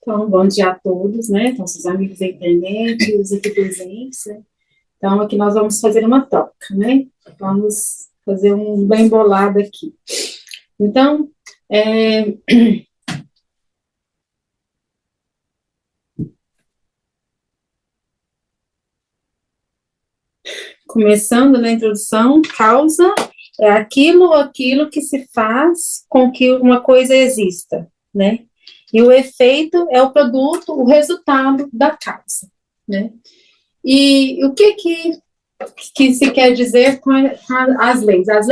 Então, bom dia a todos, né? Então, seus amigos da internet, os aqui presentes, né? Então, aqui nós vamos fazer uma troca, né? Vamos fazer um bem bolado aqui. Então, começando na introdução, causa é aquilo ou aquilo que se faz com que uma coisa exista, né? E o efeito é o produto, o resultado da causa, né? E o que se quer dizer com as leis? As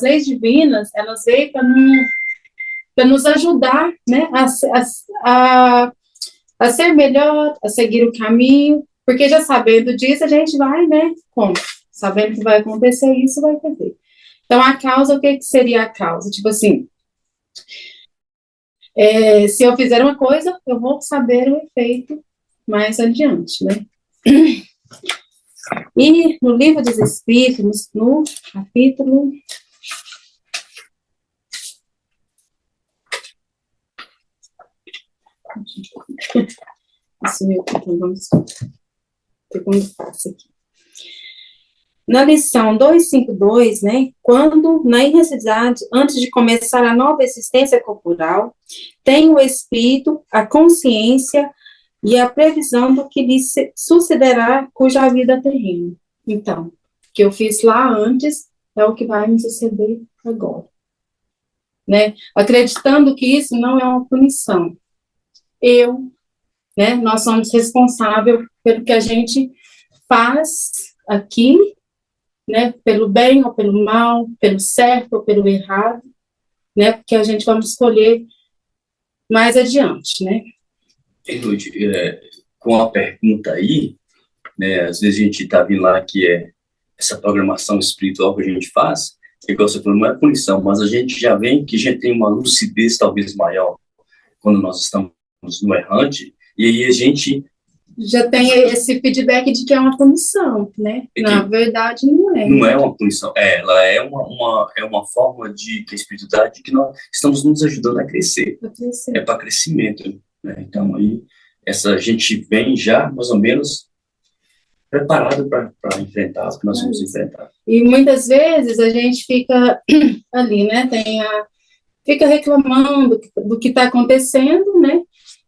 leis divinas, elas veem para nos ajudar, né, a ser melhor, a seguir o caminho, porque já sabendo disso, a gente vai, né, como? Sabendo que vai acontecer isso, vai fazer. Então, a causa, o que seria a causa? Tipo assim, se eu fizer uma coisa, eu vou saber o efeito mais adiante, né? E no livro dos Espíritos, no capítulo... Assumiu, então vamos ver como faço aqui. Na lição 252, né, quando, na irracionalidade, antes de começar a nova existência corporal, tem o espírito, a consciência e a previsão do que lhe sucederá cuja vida terrena. Então, o que eu fiz lá antes é o que vai me suceder agora. Né? Acreditando que isso não é uma punição. Né, nós somos responsáveis pelo que a gente faz aqui, né, pelo bem ou pelo mal, pelo certo ou pelo errado, né, porque a gente vamos escolher mais adiante, né. Ruth, com a pergunta aí, né, às vezes a gente está vendo lá que essa programação espiritual que a gente faz, igual você falou, não é punição, mas a gente já vem que a gente tem uma lucidez talvez maior quando nós estamos no errante, e aí a gente já tem esse feedback de que é uma punição, né? Na verdade, não é. Não é uma punição, ela é uma forma de que a espiritualidade que nós estamos nos ajudando a crescer. É para crescimento, né? Então aí a gente vem já mais ou menos preparado para enfrentar o que nós vamos enfrentar. E muitas vezes a gente fica ali, né? Fica reclamando do que está acontecendo, né?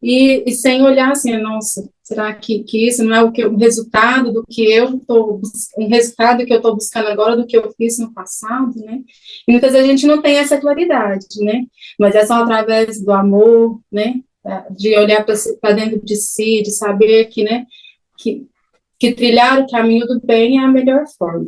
E sem olhar assim, nossa, será que isso não é o resultado do que eu estou, um resultado que eu estou buscando agora do que eu fiz no passado, né? E muitas vezes a gente não tem essa claridade, né? Mas é só através do amor, né? De olhar para dentro de si, de saber que, né? Que trilhar o caminho do bem é a melhor forma.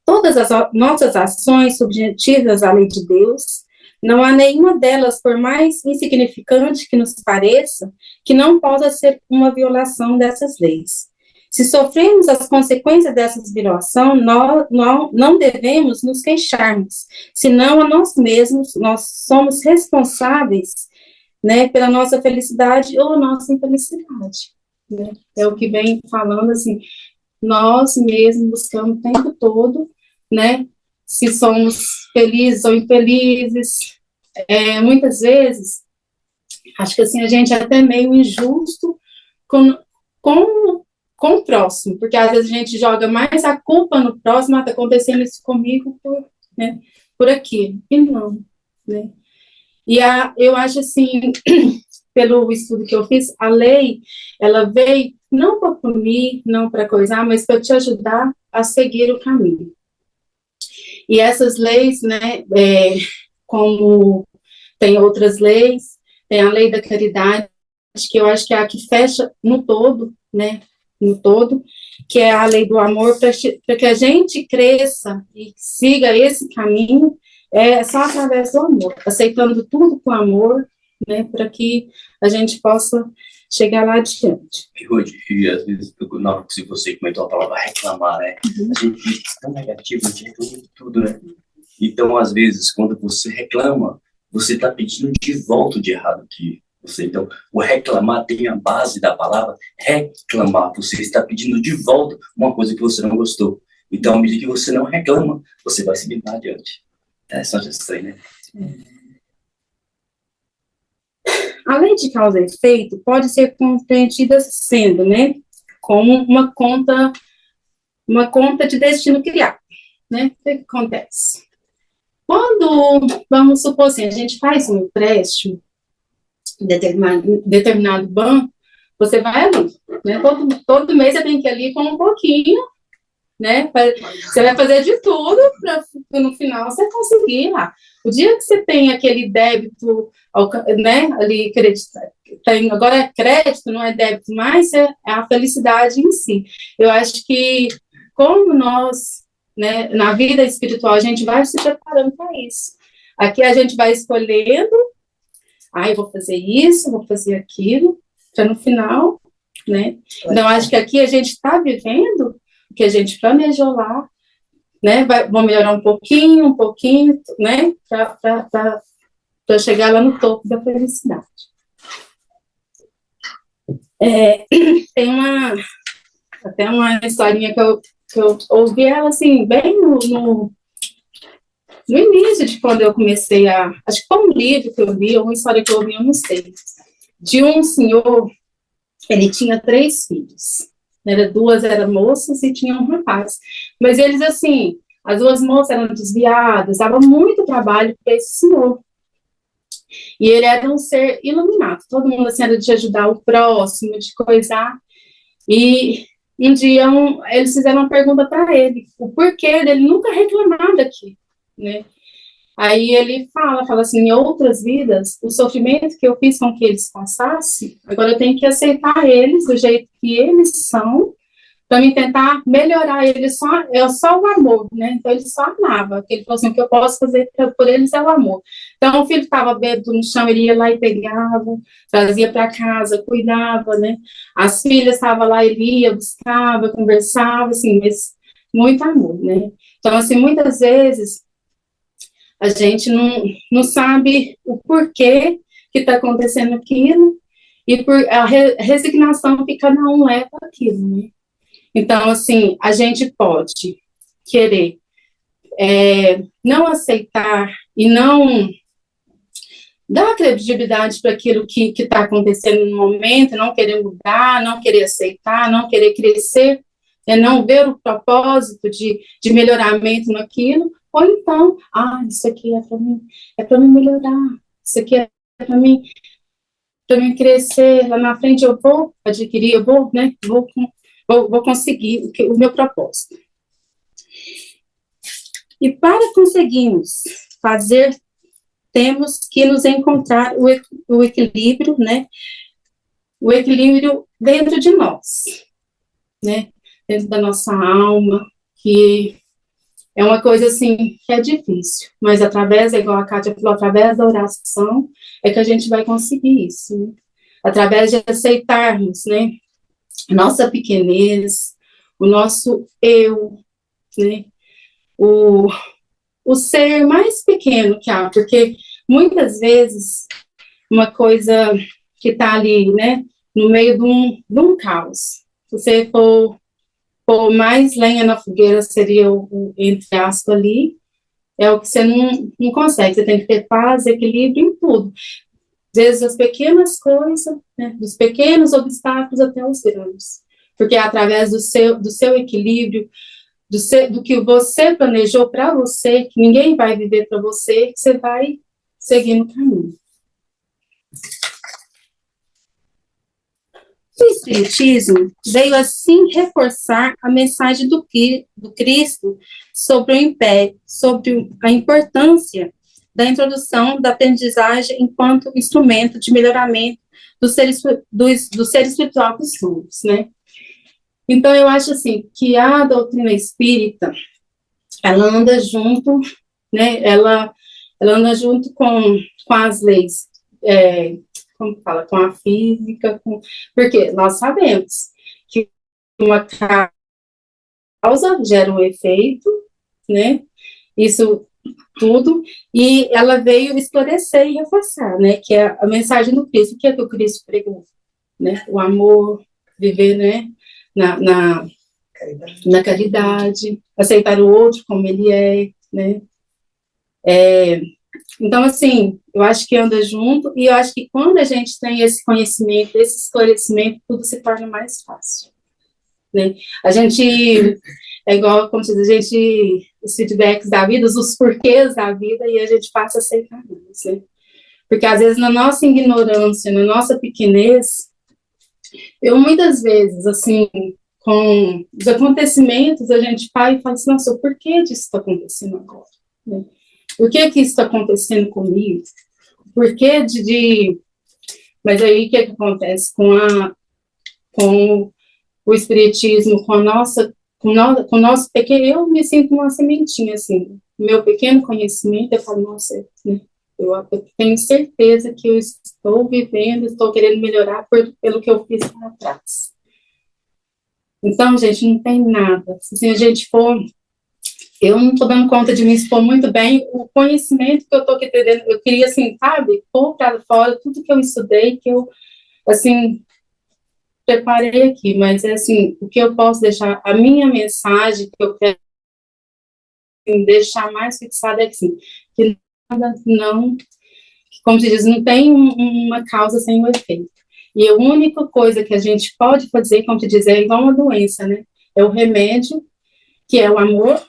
Todas as nossas ações subjetivas à lei de Deus, não há nenhuma delas, por mais insignificante que nos pareça, que não possa ser uma violação dessas leis. Se sofremos as consequências dessas violações, não devemos nos queixarmos, senão a nós mesmos, nós somos responsáveis, né, pela nossa felicidade ou nossa infelicidade. Né? É o que vem falando assim, nós mesmos buscamos o tempo todo, né, se somos felizes ou infelizes, muitas vezes, acho que assim, a gente é até meio injusto com o próximo, porque às vezes a gente joga mais a culpa no próximo, está acontecendo isso comigo por aqui, e não, né, e eu acho assim, pelo estudo que eu fiz, a lei, ela veio não para punir, não para coisar, mas para te ajudar a seguir o caminho. E essas leis, né, como tem outras leis, tem a lei da caridade, que eu acho que é a que fecha no todo, né, no todo, que é a lei do amor, para que a gente cresça e siga esse caminho, só através do amor, aceitando tudo com amor, né, para que a gente possa chegar lá adiante. E às vezes, na hora que você comentou a palavra reclamar, né, a gente fica tão negativo, a gente reclama de tudo, né, então às vezes, quando você reclama, você está pedindo de volta de errado que você, então, o reclamar tem a base da palavra reclamar, você está pedindo de volta uma coisa que você não gostou, então, à medida que você não reclama, você vai seguir adiante. É só isso aí, né? a lei de causa e efeito pode ser compreendida sendo, né, como uma conta de destino criado, né? O que acontece? Quando, vamos supor assim, a gente faz um empréstimo em determinado banco, você vai ali, né? Todo mês você tem que ir ali com um pouquinho, né? Você vai fazer de tudo para no final você conseguir lá. O dia que você tem aquele débito, né? Ali, agora é crédito, não é débito mais, é a felicidade em si. Eu acho que, como nós, né, na vida espiritual, a gente vai se preparando para isso. Aqui a gente vai escolhendo, eu vou fazer isso, vou fazer aquilo, para no final, né? Então, acho que aqui a gente está vivendo o que a gente planejou lá, né? Vou melhorar um pouquinho, né? Para chegar lá no topo da felicidade. Tem até uma historinha que eu ouvi ela, assim, bem no início de quando eu comecei acho que foi um livro que eu li, ou uma história que eu ouvi, eu não sei, de um senhor, ele tinha 3 filhos, duas eram moças e tinha um rapaz, mas eles, assim, as 2 moças eram desviadas, dava muito trabalho para esse senhor, e ele era um ser iluminado, todo mundo, assim, era de ajudar o próximo, de coisar, e um dia eles fizeram uma pergunta para ele, o porquê dele nunca reclamar daqui, né? Aí ele fala assim, em outras vidas, o sofrimento que eu fiz com que eles passassem, agora eu tenho que aceitar eles do jeito que eles são, para me tentar melhorar eles, só o amor, né? Então ele só amava, ele falou assim, o que eu posso fazer por eles é o amor. Então o filho estava bêbado no chão, ele ia lá e pegava, trazia para casa, cuidava, né? As filhas estavam lá, ele ia, buscava, conversava, assim, mas muito amor, né? Então, assim, muitas vezes a gente não sabe o porquê que está acontecendo aquilo e por a resignação que cada um leva aquilo, né? Então, assim, a gente pode querer não aceitar e não dar credibilidade para aquilo que está acontecendo no momento, não querer mudar, não querer aceitar, não querer crescer, não ver o propósito de melhoramento naquilo, ou então, isso aqui é para mim melhorar, isso aqui é para mim crescer, lá na frente eu vou adquirir, eu vou, né, vou conseguir o meu propósito. E para conseguirmos fazer, temos que nos encontrar o equilíbrio, né, o equilíbrio dentro de nós, né, dentro da nossa alma, que é uma coisa, assim, que é difícil, mas igual a Kátia falou, através da oração, é que a gente vai conseguir isso, né? Através de aceitarmos, né, nossa pequenez, o nosso eu, né, o ser mais pequeno que há, porque muitas vezes uma coisa que está ali, né, no meio de um caos, se você for mais lenha na fogueira, seria entre aspas ali, é o que você não consegue, você tem que ter paz, equilíbrio em tudo, desde as pequenas coisas, né, dos pequenos obstáculos até os grandes, porque é através do seu equilíbrio, do que você planejou para você, que ninguém vai viver para você, que você vai seguir no caminho. O Espiritismo veio assim reforçar a mensagem do Cristo sobre a importância da introdução da aprendizagem enquanto instrumento de melhoramento do ser espiritual que somos, né? Então, eu acho assim, que a doutrina espírita, ela anda junto, né? Ela anda junto com as leis, como fala, com a física, porque nós sabemos que uma causa gera um efeito, né? Isso tudo, e ela veio esclarecer e reforçar, né? Que é a mensagem do Cristo, o que é que o Cristo pregou, né? O amor, viver, né? Na caridade, aceitar o outro como ele é, né? Então, assim, eu acho que anda junto, e eu acho que quando a gente tem esse conhecimento, esse esclarecimento, tudo se torna mais fácil, né? A gente, é igual, como se diz, a gente, os feedbacks da vida, os porquês da vida, e a gente passa a aceitar mais, né? Porque, às vezes, na nossa ignorância, na nossa pequenez, eu, muitas vezes, assim, com os acontecimentos, a gente para e fala assim, nossa, o porquê disso está acontecendo agora, né? Por que isso está acontecendo comigo? Por que Mas aí, o que acontece com o espiritismo, com o nosso pequeno... Eu me sinto uma sementinha, assim, meu pequeno conhecimento, eu falo, nossa, né, eu tenho certeza que eu estou vivendo, estou querendo melhorar pelo que eu fiz lá atrás. Então, gente, não tem nada. Se a gente for... Eu não estou dando conta de me expor muito bem, o conhecimento que eu estou aqui tendo, eu queria, assim, sabe, pôr para fora tudo que eu estudei, que eu, assim, preparei aqui, mas, é assim, o que eu posso deixar, a minha mensagem que eu quero, assim, deixar mais fixada é assim, que nada não, como se diz, não tem uma causa sem um efeito. E a única coisa que a gente pode fazer, como te dizer, é igual uma doença, né? É o remédio, que é o amor,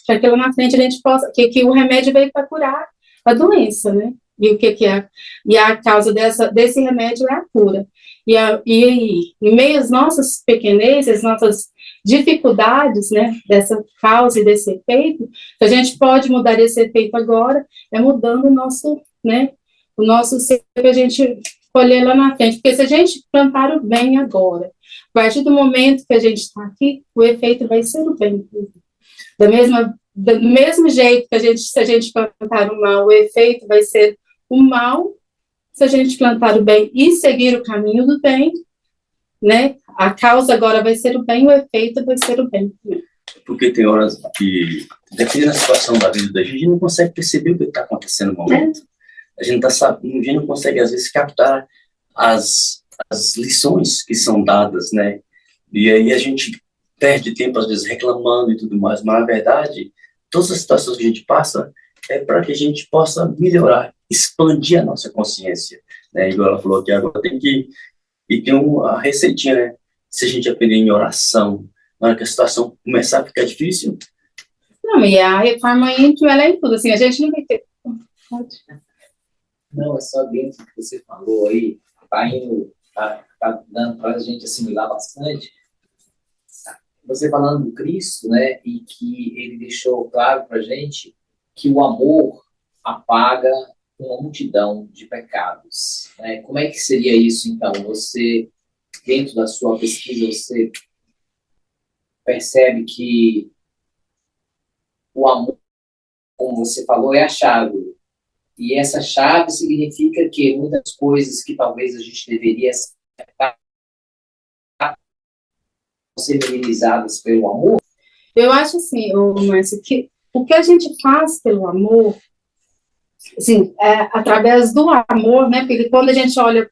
para que lá na frente a gente possa, que o remédio veio para curar a doença, né? E o que é? E a causa desse remédio é a cura. E em meio às nossas pequenezes, nossas dificuldades, né, dessa causa e desse efeito, a gente pode mudar esse efeito agora, é mudando o nosso ser para a gente colher lá na frente. Porque se a gente plantar o bem agora, a partir do momento que a gente está aqui, o efeito vai ser o bem. Do mesmo jeito que se a gente plantar o mal, o efeito vai ser o mal. Se a gente plantar o bem e seguir o caminho do bem, né? A causa agora vai ser o bem, o efeito vai ser o bem. Porque tem horas que, dependendo da situação da vida da gente, a gente não consegue perceber o que está acontecendo no momento. A gente não consegue, às vezes, captar as lições que são dadas, né? E aí a gente perde tempo, às vezes, reclamando e tudo mais, mas, na verdade, todas as situações que a gente passa é para que a gente possa melhorar, expandir a nossa consciência, né? Igual ela falou que agora tem que... E tem uma receitinha, né? Se a gente aprender em oração, na hora que a situação começar a ficar difícil... Não, e a reforma íntima, ela é em tudo, assim, a gente não vai ter... Não, é só dentro do que você falou aí, tá dando para a gente assimilar bastante. Você falando do Cristo, né, e que ele deixou claro para a gente que o amor apaga uma multidão de pecados, né? Como é que seria isso, então? Você, dentro da sua pesquisa, você percebe que o amor, como você falou, é a chave. E essa chave significa que muitas coisas que talvez a gente deveria ser minimizadas pelo amor. Eu acho assim, Márcio, que o que a gente faz pelo amor, assim, é através do amor, né? Porque quando a gente olha,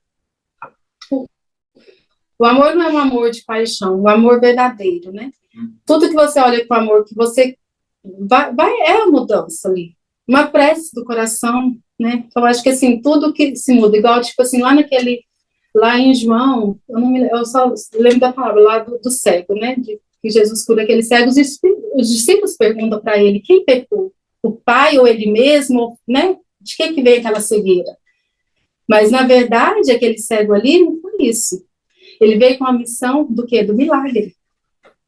o amor não é um amor de paixão, o amor verdadeiro, né? Tudo que você olha com amor, que você é a mudança ali, uma prece do coração, né? Então, eu acho que assim, tudo que se muda, igual, tipo assim, lá em João, eu só lembro da palavra lá do cego, né? Que Jesus cura aquele cego, os discípulos perguntam para ele, quem pecou? O pai ou ele mesmo, né? De que veio aquela cegueira? Mas, na verdade, aquele cego ali não foi isso. Ele veio com a missão do quê? Do milagre,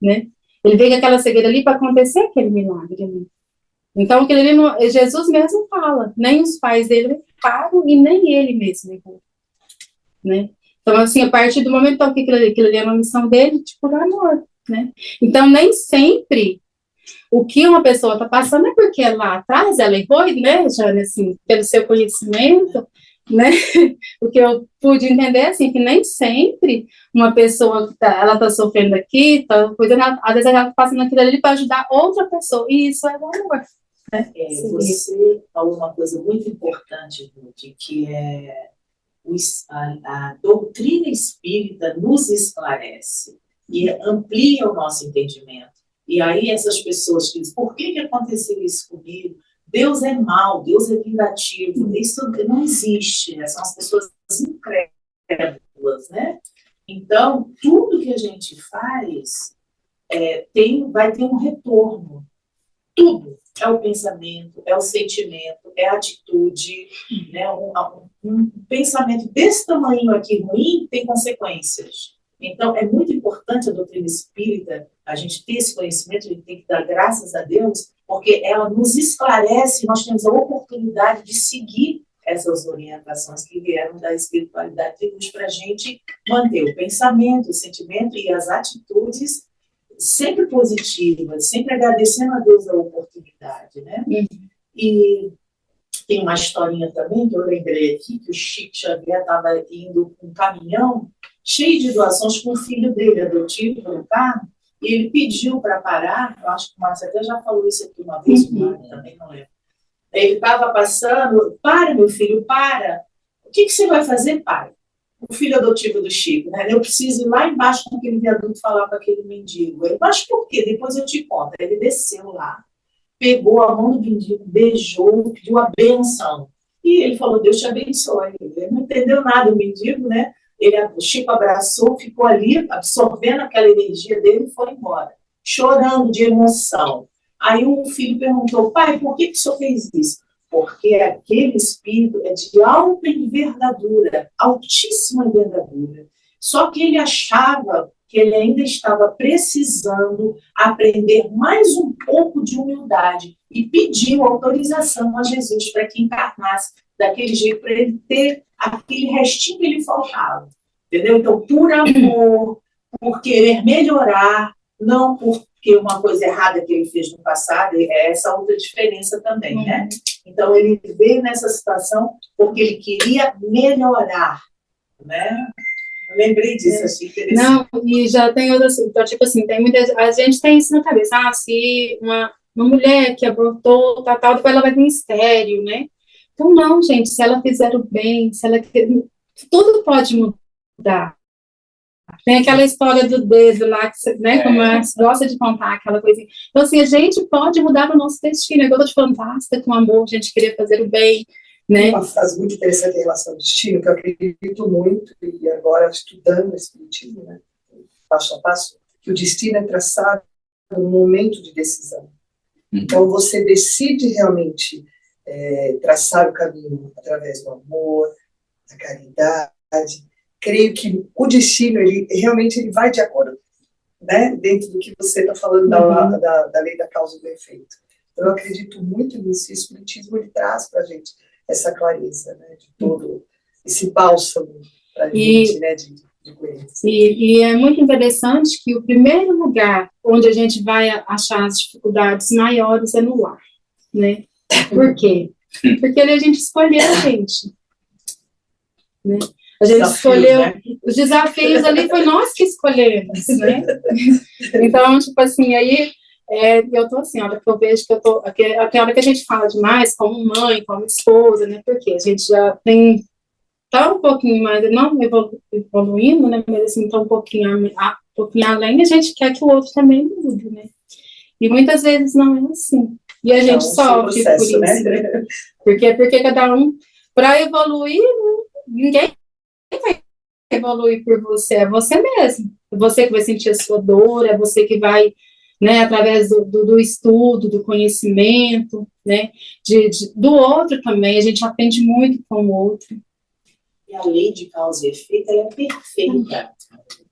né? Ele veio com aquela cegueira ali para acontecer aquele milagre ali. Então, Jesus mesmo fala, nem os pais dele param e nem ele mesmo errou, né? Então, assim, a partir do momento que aquilo ali é uma missão dele, tipo, do amor, né? Então, nem sempre o que uma pessoa está passando é porque lá atrás ela errou, né, Jane, assim, pelo seu conhecimento, né? O que eu pude entender, assim, que nem sempre uma pessoa, ela está sofrendo aqui, tá cuidando, às vezes ela está passando aquilo ali para ajudar outra pessoa, e isso é o amor. Né? Você falou uma coisa muito importante, Ruth, que é a doutrina espírita nos esclarece e amplia o nosso entendimento. E aí essas pessoas que dizem, por que aconteceu isso comigo? Deus é mau, Deus é vingativo, isso não existe, né? São as pessoas incrédulas, né? Então, tudo que a gente faz vai ter um retorno. Tudo. É o pensamento, é o sentimento, é a atitude, né? Um pensamento desse tamanho aqui ruim tem consequências. Então, é muito importante a doutrina espírita, a gente ter esse conhecimento, a gente tem que dar graças a Deus, porque ela nos esclarece, nós temos a oportunidade de seguir essas orientações que vieram da espiritualidade de luz para a gente manter o pensamento, o sentimento e as atitudes sempre positivas, sempre agradecendo a Deus a oportunidade, né? E tem uma historinha também que eu lembrei aqui, que o Chico Xavier estava indo com um caminhão cheio de doações com o filho dele, adotivo, no carro, e ele pediu para parar, eu acho que o Márcio até já falou isso aqui uma vez, o Mário também não lembro. Ele estava passando, para meu filho, para, o que você vai fazer, pai? O filho adotivo do Chico, né? Eu preciso ir lá embaixo com aquele viaduto falar para aquele mendigo. Ele, mas por quê? Depois eu te conto. Ele desceu lá, pegou a mão do mendigo, beijou, pediu a benção. E ele falou, Deus te abençoe. Ele não entendeu nada, o mendigo, né? O Chico abraçou, ficou ali, absorvendo aquela energia dele e foi embora, chorando de emoção. Aí o filho perguntou, pai, por que o senhor fez isso? Porque aquele espírito é de alta envergadura, altíssima envergadura. Só que ele achava que ele ainda estava precisando aprender mais um pouco de humildade e pediu autorização a Jesus para que encarnasse daquele jeito, para ele ter aquele restinho que lhe faltava. Entendeu? Então, por amor, por querer melhorar, não porque uma coisa errada que ele fez no passado, é essa outra diferença também, né? Então, ele veio nessa situação porque ele queria melhorar, né? Eu lembrei disso, achei interessante. Não, e já tem outras, então, tipo assim, tem muita, a gente tem isso na cabeça, se uma mulher que abortou, tal, depois ela vai vir estéril, né? Então, não, gente, se ela fizer o bem, tudo pode mudar. Tem aquela história do dedo lá, que, né, como a gente gosta de contar, aquela coisinha. Então, assim, a gente pode mudar o nosso destino. Eu estou falando, basta com amor, a gente querer fazer o bem, né? Uma frase muito interessante em relação ao destino, que eu acredito muito, e agora estudando o Espiritismo, né, passo a passo, que o destino é traçado no momento de decisão. Então, você decide realmente traçar o caminho através do amor, da caridade. Creio que o destino, ele realmente vai de acordo, né, dentro do que você está falando da lei da causa e do efeito. Então, eu acredito muito nisso, e o Espiritismo ele traz para a gente essa clareza, né, de todo esse bálsamo para a gente, né, de conhecer. E é muito interessante que o primeiro lugar onde a gente vai achar as dificuldades maiores é no lar, né? Por quê? Porque ali a gente escolheu a gente, né? A gente escolheu, né? Os desafios ali foi nós que escolhemos, né? Então, tipo assim, aí eu tô assim, a hora que eu vejo que eu tô, até a hora que a gente fala demais, como mãe, como esposa, né? Porque a gente já tá um pouquinho mais, não evoluindo, né? Mas assim, tá um pouquinho além, a gente quer que o outro também mude, né? E muitas vezes não é assim. E a gente sofre por isso, né? Porque cada um, para evoluir, ninguém vai evoluir por você, é você mesmo. É você que vai sentir a sua dor, é você que vai, né, através do estudo, do conhecimento, né, do outro também, a gente aprende muito com o outro. E a lei de causa e efeito, ela é perfeita.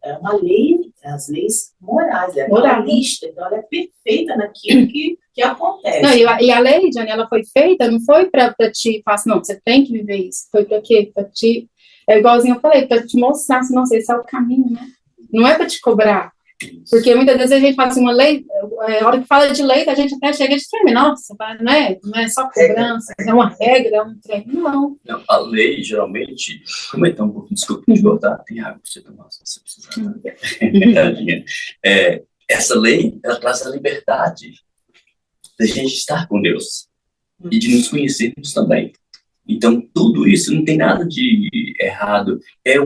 É uma lei, as leis morais, é moralista, então ela é perfeita naquilo que acontece. Não, e a lei, Johnny, ela foi feita, não foi para te falar assim, não, você tem que viver isso, foi para quê? Para te, igualzinho eu falei, para te mostrar, assim, não sei, esse é o caminho, né? Não é para te cobrar, porque muitas vezes a gente fala assim, uma lei, a hora que fala de lei, a gente até chega de tremer, nossa, não é só cobrança, é uma regra, é um treino, não. A lei, geralmente, comentar um pouquinho, desculpa te cortar, tem água para você tomar, se você precisar. Essa lei, ela traz a liberdade da gente estar com Deus e de nos conhecermos também. Então, tudo isso não tem nada de errado,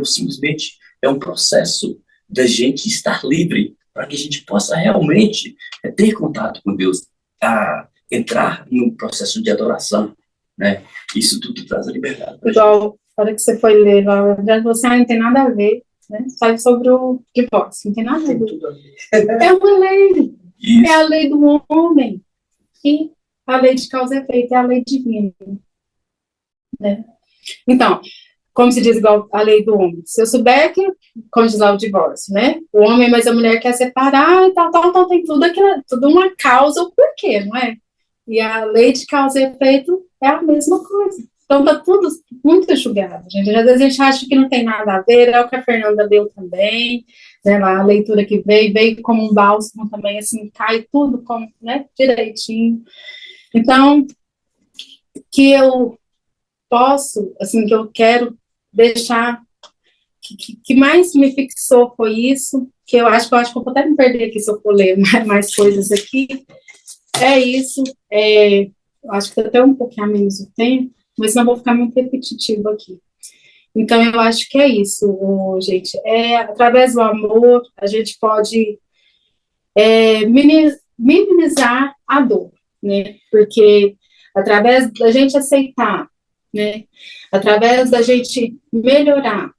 simplesmente um processo da gente estar livre para que a gente possa realmente ter contato com Deus. entrar no processo de adoração, né? Isso tudo traz a liberdade. Igual, a hora que você foi ler, você não tem nada a ver, né? Sabe sobre o divórcio, não tem nada a Tem ver. tudo a ver. É uma lei, Isso. é a lei do homem, e a lei de causa e efeito é a lei divina, né? Então, como se diz igual a lei do homem, se eu souber que, como diz lá o divórcio, né? O homem mas a mulher quer separar e tal, então tem tudo aquilo, tudo uma causa, o porquê, não é? E a lei de causa e efeito é a mesma coisa. Então tá tudo muito julgado, gente. Às vezes a gente acha que não tem nada a ver, é o que a Fernanda leu também, né? Lá a leitura que veio como um bálsamo também, assim, cai tudo como, né, direitinho. Então, que eu posso, assim, que eu quero deixar, que mais me fixou foi isso, que eu acho que eu vou até me perder aqui se eu for ler mais coisas aqui, é isso, eu acho que até um pouquinho a menos o tempo, mas não vou ficar muito repetitivo aqui. Então, eu acho que é isso, gente, através do amor, a gente pode minimizar a dor, né, porque através da gente aceitar, né, através da gente melhorar,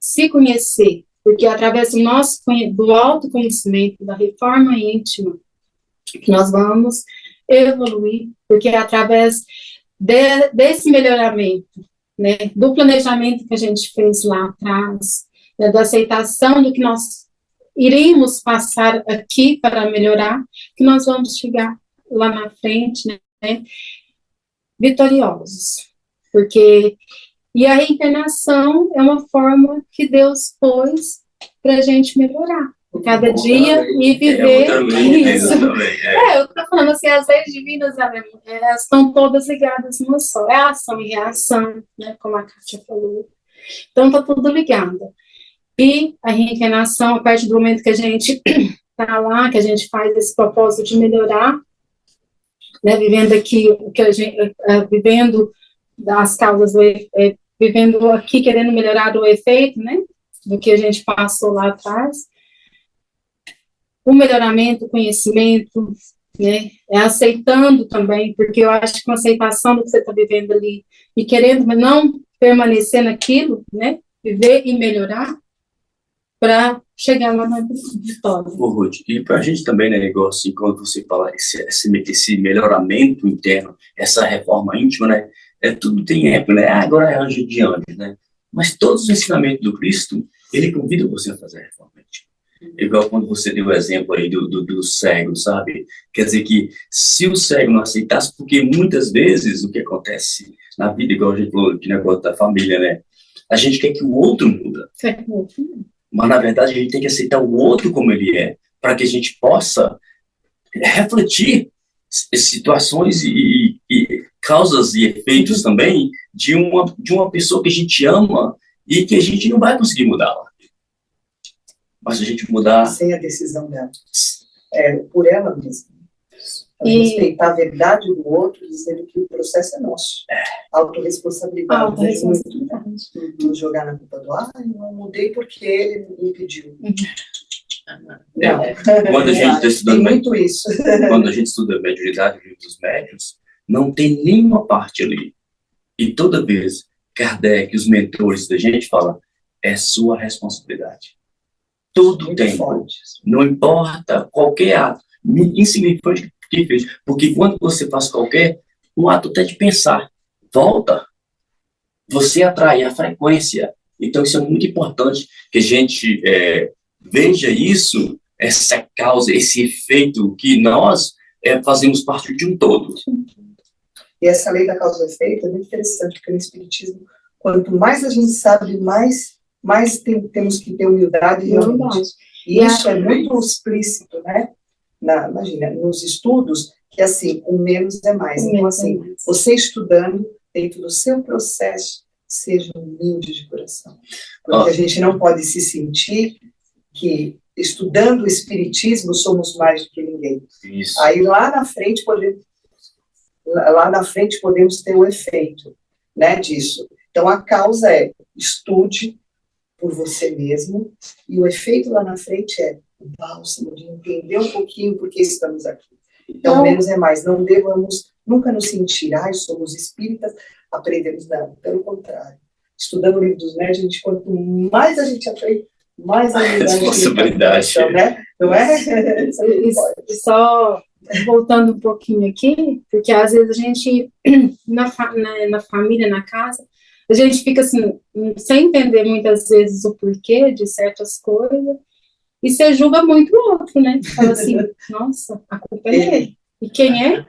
se conhecer, porque através do autoconhecimento, da reforma íntima, que nós vamos evoluir, porque é através desse melhoramento, né, do planejamento que a gente fez lá atrás, né, da aceitação do que nós iríamos passar aqui para melhorar, que nós vamos chegar lá na frente, né, vitoriosos, porque e a reencarnação é uma forma que Deus pôs para a gente melhorar cada dia e viver isso. Eu estou falando assim, as leis divinas, elas estão todas ligadas numa só. É ação e reação, né, como a Kátia falou. Então, está tudo ligado. E a reencarnação, a partir do momento que a gente está lá, que a gente faz esse propósito de melhorar, né, vivendo aqui, vivendo das causas, vivendo aqui, querendo melhorar o efeito, né, do que a gente passou lá atrás, o melhoramento, o conhecimento, né, aceitando também, porque eu acho que uma aceitação do que você está vivendo ali, e querendo não permanecer naquilo, né, viver e melhorar, para chegar lá na vitória. Ruth, e para a gente também, né, igual assim, quando você fala esse melhoramento interno, essa reforma íntima, né, tudo tem época, né, agora é anjo de anjos, né, mas todos os ensinamentos do Cristo, ele convida você a fazer a reforma íntima. Igual quando você deu o exemplo aí do cego, sabe? Quer dizer que se o cego não aceitasse, porque muitas vezes o que acontece na vida, igual a gente falou aqui negócio da família, né, a gente quer que o outro muda. Mas, na verdade, a gente tem que aceitar o outro como ele é, para que a gente possa refletir situações e causas e efeitos também de uma pessoa que a gente ama e que a gente não vai conseguir mudá-la. Mas a gente mudar... Sem a decisão dela. Por ela mesma. Respeitar a verdade do outro, dizendo que o processo é nosso. Autorresponsabilidade. Autorresponsabilidade. Não jogar na culpa do, eu não mudei porque ele me impediu. Quando a gente está estudando muito isso. Quando a gente estuda mediunidade, o livro dos médiuns, não tem nenhuma parte ali. E toda vez, Kardec, os mentores da gente falam, é sua responsabilidade. Todo muito tempo. Forte. Não importa qualquer ato, insignificante que fez. Porque quando você faz um ato até de pensar, volta. Você atrai a frequência. Então, isso é muito importante que a gente veja isso, essa causa, esse efeito, que nós fazemos parte de um todo. E essa lei da causa e efeito é muito interessante, porque no Espiritismo, quanto mais a gente sabe, mais temos que ter humildade e realmente. E isso é muito explícito, né? Imagina, nos estudos, que assim, o menos é mais. Então, assim, você estudando, dentro do seu processo, seja humilde de coração. Porque a gente não pode se sentir que, estudando o Espiritismo, somos mais do que ninguém. Isso. Aí, lá na frente podemos ter o efeito, né, disso. Então, a causa é estude por você mesmo, e o efeito lá na frente é o bálsamo de entender um pouquinho por que estamos aqui. Então, menos é mais. Não devamos nunca nos sentir, somos espíritas, aprendemos. Não, pelo contrário. Estudando o livro dos médios, quanto mais a gente aprende, mais a responsabilidade, né? Não é? E só voltando um pouquinho aqui, porque às vezes a gente, na família, na casa, a gente fica assim, sem entender muitas vezes o porquê de certas coisas, e você julga muito o outro, né? Fala assim, nossa, a culpa é dele. E quem é?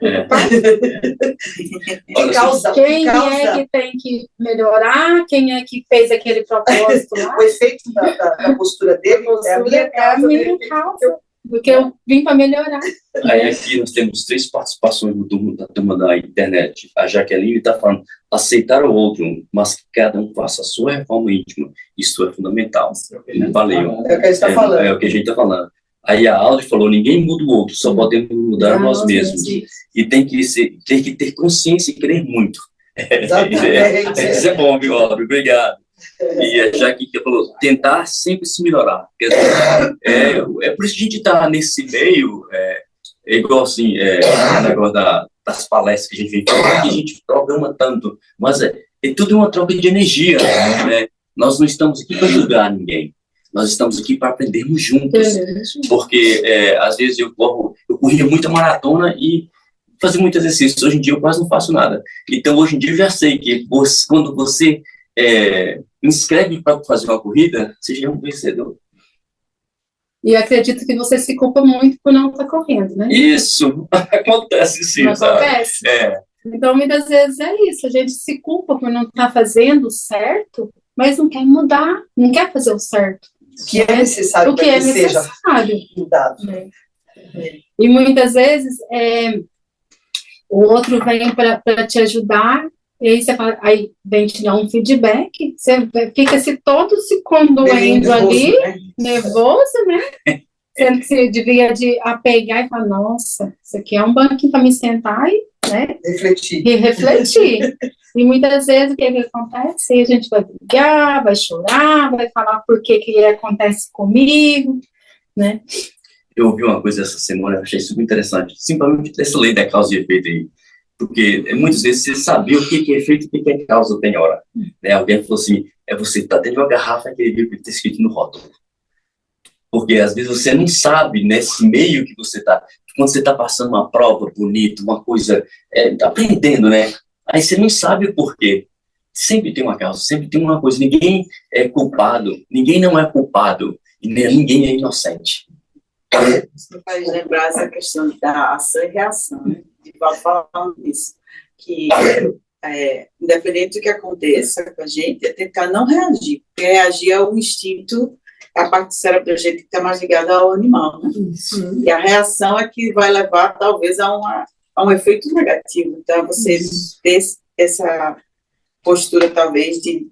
Quem é que tem que melhorar? Quem é que fez aquele propósito lá? O efeito da postura dele é a minha causa. Porque eu vim para melhorar. Aí aqui nós temos 3 participações da turma da internet. A Jaqueline está falando, aceitar o outro, mas que cada um faça a sua reforma íntima. Isso é fundamental. Valeu. É o que a gente está falando. É o que a gente está falando. Aí a Aldi falou, ninguém muda o outro, só podemos mudar nós mesmos. E tem que ter consciência e querer muito. Isso é bom, viu, Aldi? Obrigado. E a Jaque falou, tentar sempre se melhorar. É por isso que a gente está nesse meio, igual assim, o negócio das palestras que a gente vem falando, que a gente programa tanto, mas é tudo uma troca de energia, né? Nós não estamos aqui para julgar ninguém. Nós estamos aqui para aprendermos juntos, porque às vezes eu corria muita maratona e fazia muito exercício. Hoje em dia eu quase não faço nada. Então hoje em dia eu já sei que quando você inscreve para fazer uma corrida, você já é um vencedor. E acredito que você se culpa muito por não estar correndo, né? Isso, acontece sim, não sabe? Acontece? Então muitas vezes é isso, a gente se culpa por não estar fazendo certo, mas não quer mudar, não quer fazer o certo. O que é necessário para que seja mudado. E muitas vezes o outro vem para te ajudar, e aí você fala, aí vem te dar um feedback, você fica todo se condoendo ali, nervoso, né? Sendo que você devia apegar e falar, nossa, isso aqui é um banquinho para me sentar e, né? refletir. E muitas vezes o que acontece? A gente vai brigar, vai chorar, vai falar por que acontece comigo, né? Eu ouvi uma coisa essa semana, eu achei super interessante, simplesmente essa lei da causa e efeito aí, porque muitas vezes você sabia o que é efeito e o que é causa tem hora. Né? Alguém falou assim, você está dentro de uma garrafa que ele viu que está escrito no rótulo. Porque às vezes você não sabe, nesse meio que você está, quando você está passando uma prova bonita, uma coisa, aprendendo, né? Aí você não sabe o porquê. Sempre tem uma causa, sempre tem uma coisa. Ninguém é culpado, ninguém não é culpado, e ninguém é inocente. Isso me faz lembrar essa questão da ação e reação, né? De falando disso, que independente do que aconteça com a gente, é tentar não reagir, porque reagir é um instinto, a parte do cérebro da gente que está mais ligada ao animal, né? E a reação é que vai levar, talvez, a um efeito negativo. Então, você ter essa postura, talvez, de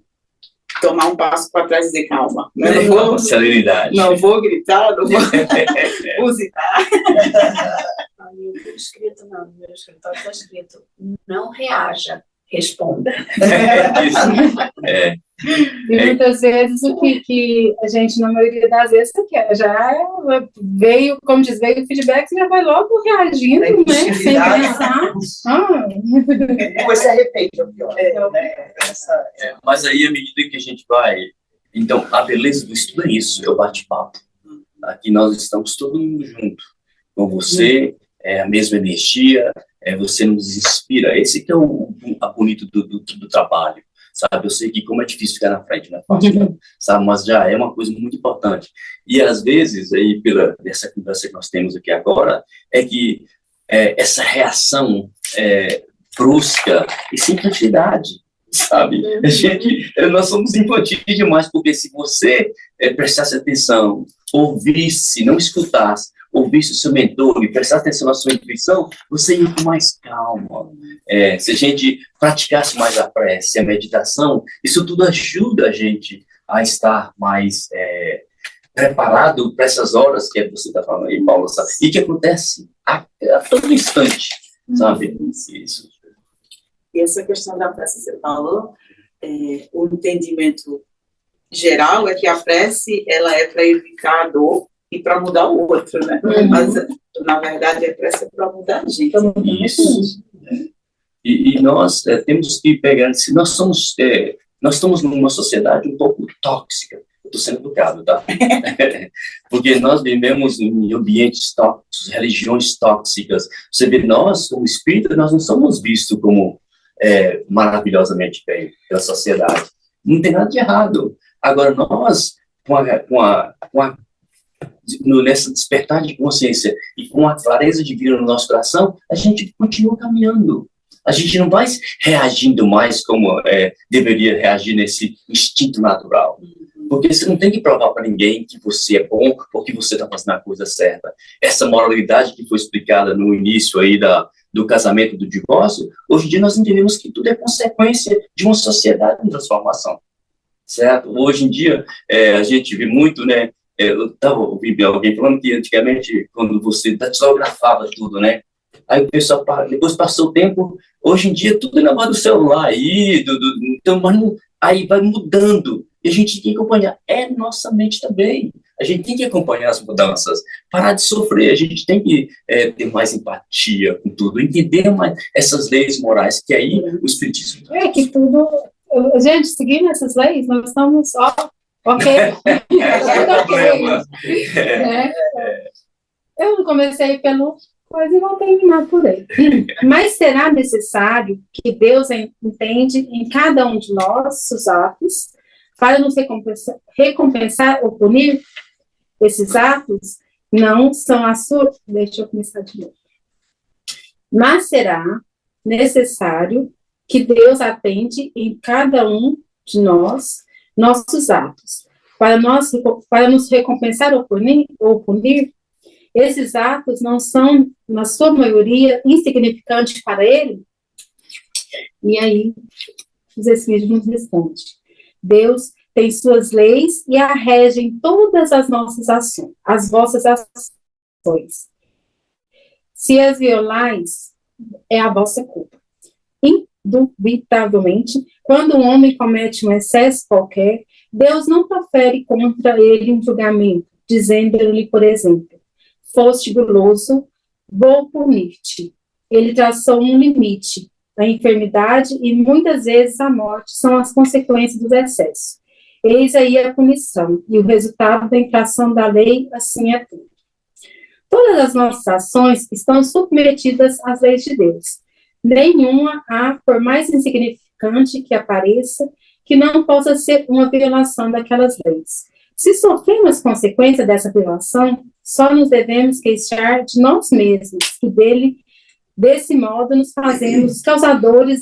tomar um passo para trás e dizer, calma. Não vou, serenidade. Não vou gritar, não vou buzinar. No meu escritório está escrito, não reaja, responda. E muitas vezes o que a gente, na maioria das vezes, já veio, como diz, veio o feedback, você já vai logo reagindo, né? Sem pensar. Depois se arrepende, é o pior. Mas aí, à medida que a gente vai... Então, a beleza do estudo é isso, é o bate-papo. Aqui nós estamos todo mundo junto. Com você, a mesma energia, você nos inspira. Esse que é o bonito do trabalho. Sabe, eu sei que como é difícil ficar na frente, não é fácil, sabe, mas já é uma coisa muito importante. E às vezes, aí, nessa conversa que nós temos aqui agora, é que essa reação brusca e sem infantilidade, sabe? Nós somos infantis demais, porque se você prestasse atenção, ouvisse, não escutasse, ouvisse o seu mentor e prestasse atenção na sua intuição, você ia com mais calma. Se a gente praticasse mais a prece, a meditação, isso tudo ajuda a gente a estar mais preparado para essas horas que você está falando aí, Paula, sabe? E que acontece a todo instante, sabe? Isso. E essa questão da prece que você falou, o entendimento geral é que a prece ela é para evitar a dor e para mudar o outro, né? Mas, na verdade, a pressa é para mudar a gente. Isso. E nós temos que pegar, se nós estamos numa sociedade um pouco tóxica. Eu estou sendo educado, tá? Porque nós vivemos em ambientes tóxicos, religiões tóxicas. Você vê, nós, como espírita, nós não somos vistos como maravilhosamente bem pela sociedade. Não tem nada de errado. Agora, nós, nessa despertar de consciência e com a clareza divina no nosso coração, a gente continua caminhando. A gente não vai reagindo mais como deveria reagir nesse instinto natural. Porque você não tem que provar para ninguém que você é bom ou que você está fazendo a coisa certa. Essa moralidade que foi explicada no início aí do casamento, do divórcio, hoje em dia nós entendemos que tudo é consequência de uma sociedade em transformação. Certo? Hoje em dia, a gente vê muito, né? Eu estava ouvindo alguém falando que antigamente, quando você datilografava tudo, né? Aí o pessoal, depois passou o tempo, hoje em dia tudo é na mão do celular aí, então, aí vai mudando. E a gente tem que acompanhar. Nossa mente também. A gente tem que acompanhar as mudanças, parar de sofrer. A gente tem que ter mais empatia com tudo, entender mais essas leis morais, que aí o Espiritismo... Que tudo... Gente, seguindo essas leis, nós estamos... ok. Eu não comecei pelo coisa e vou terminar por aí. Mas será necessário que Deus entende em cada um de nossos atos para nos recompensar ou punir? Esses atos não são a sua... Deixa eu começar de novo. Mas será necessário que Deus atende em cada um de nossos atos para nos recompensar ou punir? Esses atos não são, na sua maioria, insignificantes para Ele? E aí, os Espíritos nos respondem. Deus tem suas leis e a regem todas as nossas ações, as vossas ações. Se as violais, é a vossa culpa. Indubitavelmente, quando um homem comete um excesso qualquer, Deus não profere contra ele um julgamento, dizendo-lhe, por exemplo, foste guloso, vou punir-te. Ele traçou um limite. A enfermidade e muitas vezes a morte são as consequências dos excessos. Eis aí a punição, e o resultado da infração da lei, assim é tudo. Todas as nossas ações estão submetidas às leis de Deus. Nenhuma há, por mais insignificante que apareça, que não possa ser uma violação daquelas leis. Se sofremos consequência dessa violação, só nos devemos queixar de nós mesmos, que desse modo nos fazemos causadores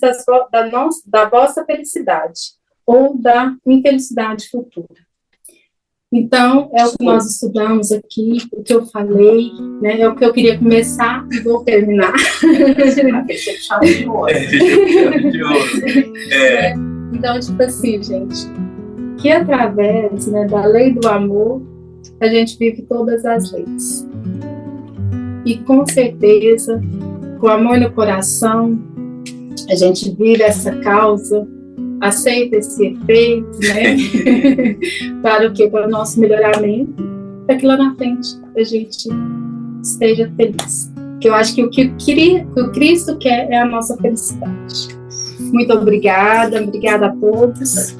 da vossa felicidade, ou da infelicidade futura. Então, é o que nós estudamos aqui, o que eu falei, né, é o que eu queria começar e vou terminar. Então, tipo assim, gente, que através, né, da lei do amor, a gente vive todas as leis. E com certeza, com amor no coração, a gente vive essa causa, aceita esse efeito, né? Para o quê? Para o nosso melhoramento, para que lá na frente a gente esteja feliz. Que eu acho que o que o Cristo quer é a nossa felicidade. Muito obrigada a todos.